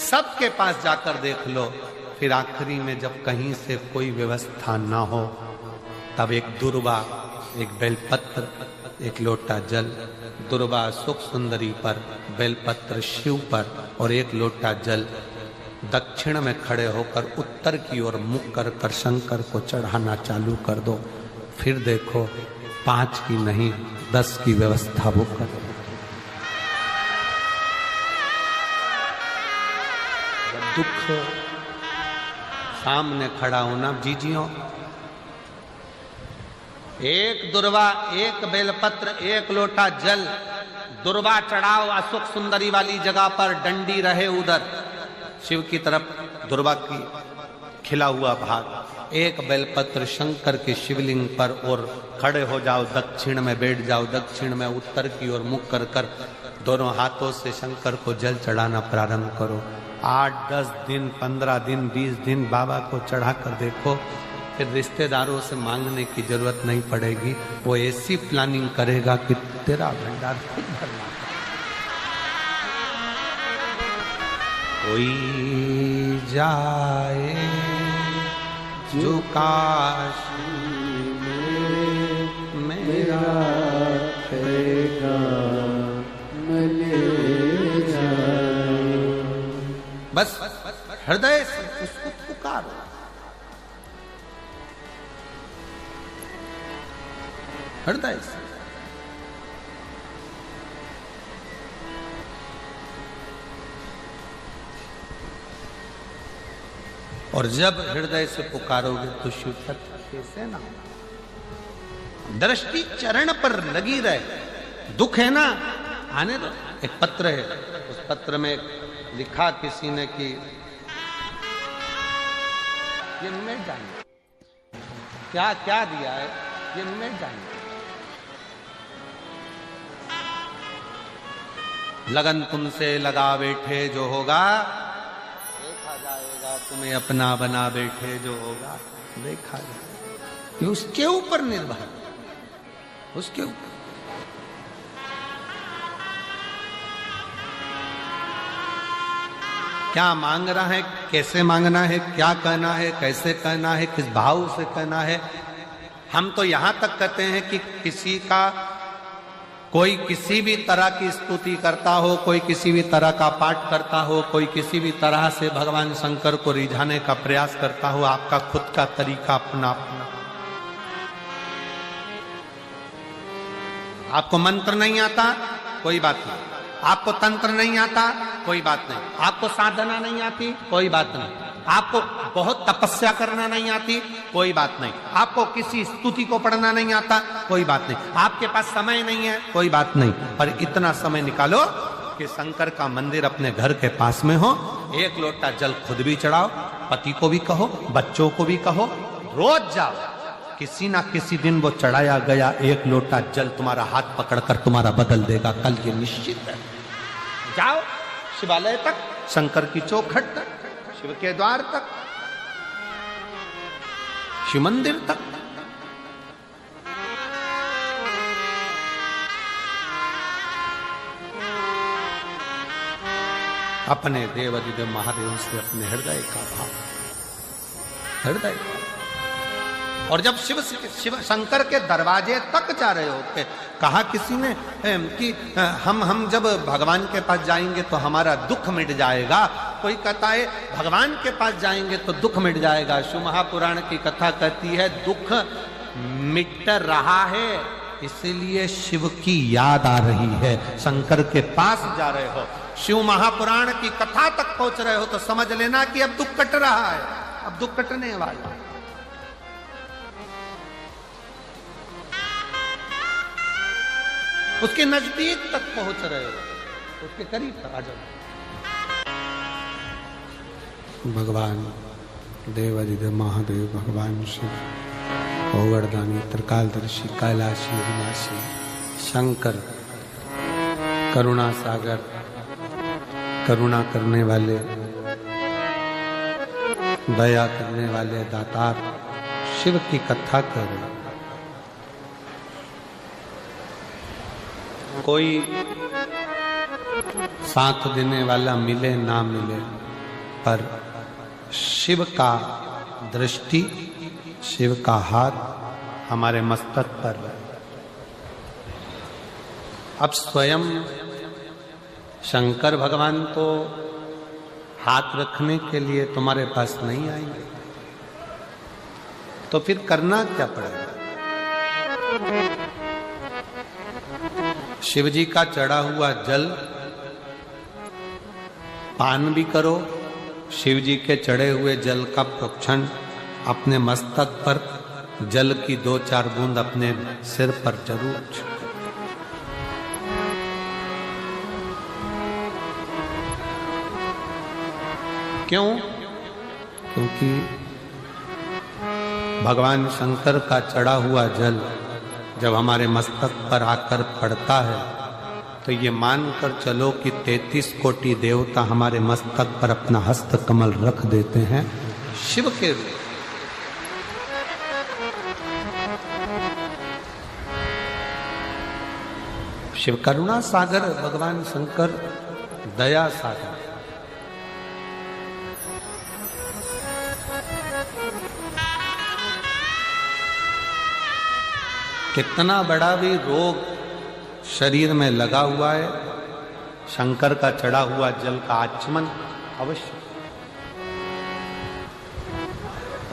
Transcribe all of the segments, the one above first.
सबके पास जाकर देख लो। फिर आखिरी में जब कहीं से कोई व्यवस्था ना हो, तब एक दुर्वा, एक बेलपत्र, एक लोटा जल, दुर्वा सुख सुंदरी पर, बेलपत्र शिव पर और एक लोटा जल दक्षिण में खड़े होकर उत्तर की ओर मुख कर शंकर को चढ़ाना चालू कर दो। फिर देखो 5 की नहीं 10 की व्यवस्था वो कर दो। दुख सामने खड़ा होना जीजियों, एक दुर्वा, एक बेलपत्र, एक लोटा जल, दुर्वा चढ़ाओ असुख सुंदरी वाली जगह पर, डंडी रहे उधर शिव की तरफ, दुर्वा की खिला हुआ भाग, एक बेलपत्र शंकर के शिवलिंग पर और खड़े हो जाओ, दक्षिण में बैठ जाओ, दक्षिण में उत्तर की ओर मुख कर दोनों हाथों से शंकर को जल चढ़ाना प्रारंभ करो। 8-10 दिन, 15 दिन, 20 दिन बाबा को चढ़ा कर देखो, फिर रिश्तेदारों से मांगने की जरूरत नहीं पड़ेगी। वो ऐसी प्लानिंग करेगा कि तेरा भंडार खुद भरना। कोई जाए जो काशी में मेरा बस हृदय से उसको पुकारो। हृदय से और जब हृदय से पुकारोगे तो शिव चर्चा कैसे ना हो। दृष्टि चरण पर लगी रहे। दुख है ना, आने दो। एक पत्र है, उस पत्र में लिखा किसी ने कि ये मैं जानू, क्या क्या दिया है ये मैं जानू। लगन तुमसे लगा बैठे जो होगा देखा जाएगा, तुम्हें अपना बना बैठे जो होगा देखा जाएगा। ये उसके ऊपर निर्भर, उसके ऊपर। क्या मांग रहा है, कैसे मांगना है, क्या कहना है, कैसे कहना है, किस भाव से कहना है। हम तो यहां तक कहते हैं कि किसी का कोई किसी भी तरह की स्तुति करता हो, कोई किसी भी तरह का पाठ करता हो, कोई किसी भी तरह से भगवान शंकर को रिझाने का प्रयास करता हो, आपका खुद का तरीका अपना अपना। आपको मंत्र नहीं आता, कोई बात नहीं। आपको तंत्र नहीं आता, कोई बात नहीं। आपको साधना नहीं आती, कोई बात नहीं। आपको बहुत तपस्या करना नहीं आती, कोई बात नहीं। आपको किसी स्तुति को पढ़ना नहीं आता, कोई बात नहीं। आपके पास समय नहीं है, कोई बात नहीं। पर इतना समय निकालो कि शंकर का मंदिर अपने घर के पास में हो। एक लोटा जल खुद भी चढ़ाओ, पति को भी कहो, बच्चों को भी कहो, रोज जाओ। किसी ना किसी दिन वो चढ़ाया गया एक लोटा जल तुम्हारा हाथ पकड़कर तुम्हारा बदल देगा, कल ये निश्चित है। जाओ शिवालय तक, शंकर की चौखट तक, शिव के द्वार तक, शिव मंदिर तक। अपने देवाधिदेव महादेव से अपने हृदय का भाव, हृदय। और जब शिव शंकर के दरवाजे तक जा रहे होते, कहा किसी ने कि हम जब भगवान के पास जाएंगे तो हमारा दुख मिट जाएगा। कोई कहता है भगवान के पास जाएंगे तो दुख मिट जाएगा। शिव महापुराण की कथा कहती है दुख मिट रहा है, इसीलिए शिव की याद आ रही है। शंकर के पास जा रहे हो, शिव महापुराण की कथा तक पहुंच रहे हो तो समझ लेना कि अब दुख कट रहा है, अब दुख कटने वाला। उसके नजदीक तक पहुंच रहे हो, उसके करीब तक आ जाओ। भगवान देवाधिदेव महादेव, भगवान शिव, ओगरदानी, त्रिकालदर्शी, कैलाशी, विनाशी, शंकर, करुणा सागर, करुणा करने वाले, दया करने वाले दातार, शिव की कथा करो। कोई साथ देने वाला मिले ना मिले, पर शिव का दृष्टि, शिव का हाथ हमारे मस्तक पर है। अब स्वयं शंकर भगवान तो हाथ रखने के लिए तुम्हारे पास नहीं आएंगे, तो फिर करना क्या पड़ेगा? शिव जी का चढ़ा हुआ जल पान भी करो, शिव जी के चढ़े हुए जल का प्रोक्षण अपने मस्तक पर, जल की 2-4 बूंद अपने सिर पर जरूर। क्यों? क्योंकि भगवान शंकर का चढ़ा हुआ जल जब हमारे मस्तक पर आकर पड़ता है तो ये मानकर चलो कि 33 कोटि देवता हमारे मस्तक पर अपना हस्त कमल रख देते हैं शिव के रूप। शिव करुणा सागर, भगवान शंकर दया सागर। कितना बड़ा भी रोग शरीर में लगा हुआ है, शंकर का चढ़ा हुआ जल का आचमन अवश्य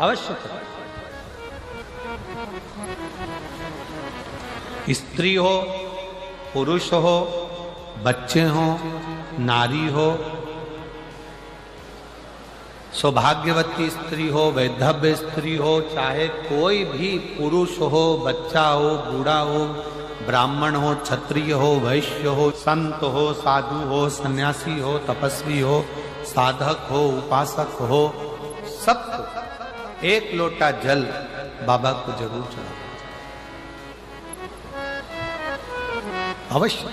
अवश्य। स्त्री हो, पुरुष हो, बच्चे हो, नारी हो, सौभाग्यवती स्त्री हो, वैधव्य स्त्री हो, चाहे कोई भी पुरुष हो, बच्चा हो, बूढ़ा हो, ब्राह्मण हो, क्षत्रिय हो, वैश्य हो, संत हो, साधु हो, सन्यासी हो, तपस्वी हो, साधक हो, उपासक हो, सबको एक लोटा जल बाबा को जरूर चढ़ाओ अवश्य।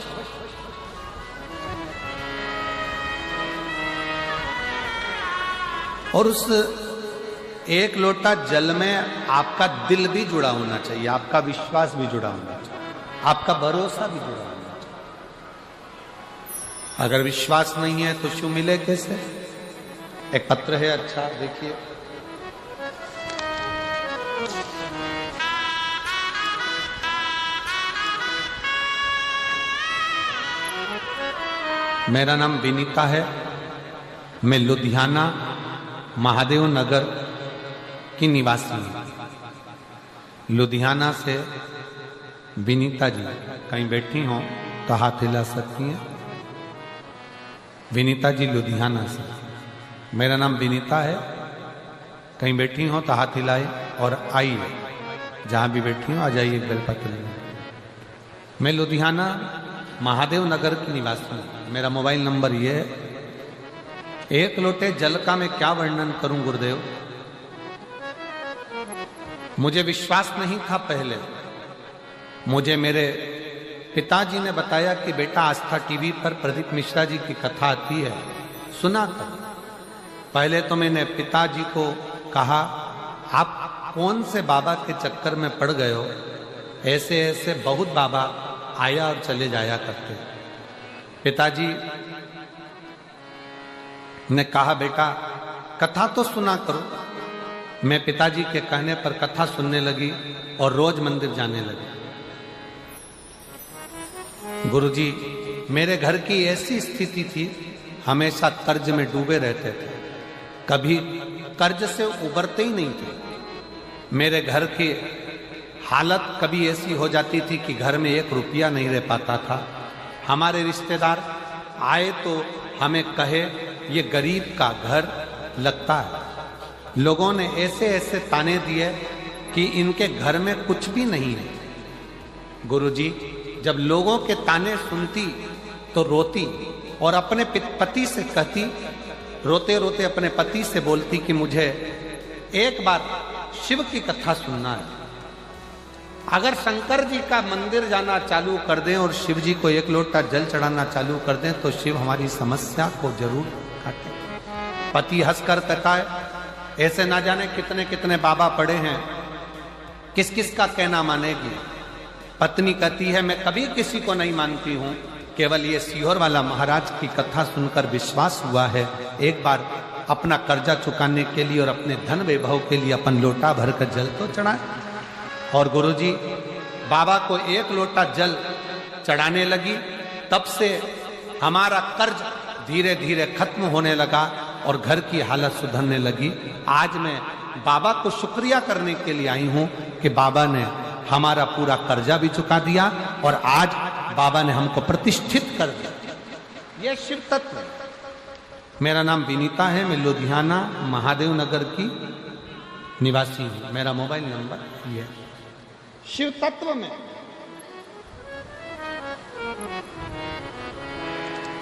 और उस एक लोटा जल में आपका दिल भी जुड़ा होना चाहिए, आपका विश्वास भी जुड़ा होना चाहिए, आपका भरोसा भी जुड़ा होना चाहिए। अगर विश्वास नहीं है तो शिव मिले कैसे? एक पत्र है, अच्छा देखिए। मेरा नाम विनीता है, मैं लुधियाना महादेव नगर की निवासी हूँ। लुधियाना से विनीता जी कहीं बैठी हो तो हाथ हिला सकती हैं। विनीता जी लुधियाना से, मेरा नाम विनीता है, कहीं बैठी हो तो हाथ हिलाए और आइए, जहाँ भी बैठी हो आ जाइए बेलपत्र लेने। मैं लुधियाना महादेव नगर की निवासी हूँ। मेरा मोबाइल नंबर ये है। एक लोटे जल का मैं क्या वर्णन करूं गुरुदेव, मुझे विश्वास नहीं था पहले। मुझे मेरे पिताजी ने बताया कि बेटा आस्था टीवी पर प्रदीप मिश्रा जी की कथा आती है, सुना था। पहले तो मैंने पिताजी को कहा, आप कौन से बाबा के चक्कर में पड़ गए हो, ऐसे ऐसे बहुत बाबा आया और चले जाया करते। पिताजी ने कहा, बेटा कथा तो सुना करो। मैं पिताजी के कहने पर कथा सुनने लगी और रोज मंदिर जाने लगी। गुरुजी, मेरे घर की ऐसी स्थिति थी, हमेशा कर्ज में डूबे रहते थे, कभी कर्ज से उबरते ही नहीं थे। मेरे घर की हालत कभी ऐसी हो जाती थी कि घर में 1 रुपया नहीं रह पाता था। हमारे रिश्तेदार आए तो हमें कहे, ये गरीब का घर लगता है। लोगों ने ऐसे ऐसे ताने दिए कि इनके घर में कुछ भी नहीं है। गुरुजी, जब लोगों के ताने सुनती तो रोती और अपने पति से कहती, रोते रोते अपने पति से बोलती कि मुझे एक बार शिव की कथा सुनना है। अगर शंकर जी का मंदिर जाना चालू कर दें और शिव जी को 1 लोटा जल चढ़ाना चालू कर दें तो शिव हमारी समस्या को जरूर काटे। पति हंसकर तकाए, ऐसे ना जाने कितने कितने बाबा पड़े हैं, किस किस का कहना मानेगी। पत्नी कहती है, मैं कभी किसी को नहीं मानती हूं, केवल ये सीहोर वाला महाराज की कथा सुनकर विश्वास हुआ है, एक बार अपना कर्जा चुकाने के लिए और अपने धन वैभव के लिए अपन लोटा भरकर जल तो चढ़ाए। और गुरुजी बाबा को एक लोटा जल चढ़ाने लगी, तब से हमारा कर्ज धीरे धीरे खत्म होने लगा और घर की हालत सुधरने लगी। आज मैं बाबा को शुक्रिया करने के लिए आई हूं कि बाबा ने हमारा पूरा कर्जा भी चुका दिया और आज बाबा ने हमको प्रतिष्ठित कर दिया। यह शिव तत्व है। मेरा नाम विनीता है, मैं लुधियाना महादेव नगर की निवासी हूं। मेरा मोबाइल नंबर ये शिव तत्व में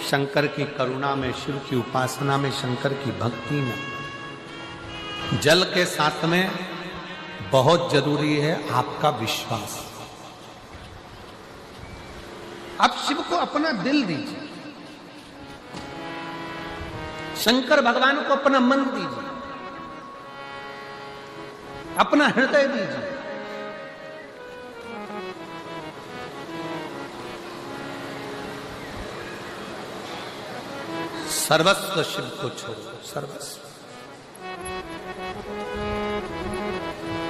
शंकर की करुणा में, शिव की उपासना में, शंकर की भक्ति में, जल के साथ में बहुत जरूरी है आपका विश्वास। आप शिव को अपना दिल दीजिए, शंकर भगवान को अपना मन दीजिए, अपना हृदय दीजिए। सर्वस्व शिव को छोड़ो, सर्वस्व।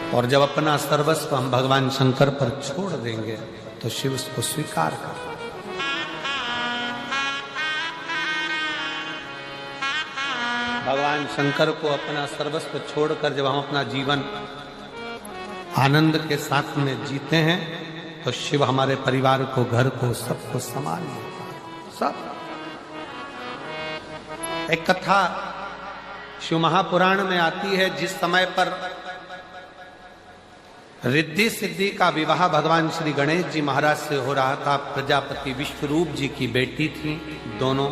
और जब अपना सर्वस्व हम भगवान शंकर पर छोड़ देंगे तो शिव उसको स्वीकार कर। भगवान शंकर को अपना सर्वस्व छोड़कर जब हम अपना जीवन आनंद के साथ में जीते हैं तो शिव हमारे परिवार को, घर को, सबको संभाल लेता है। सब एक कथा शिव महापुराण में आती है, जिस समय पर रिद्धि सिद्धि का विवाह भगवान श्री गणेश जी महाराज से हो रहा था। प्रजापति विश्वरूप जी की बेटी थी दोनों।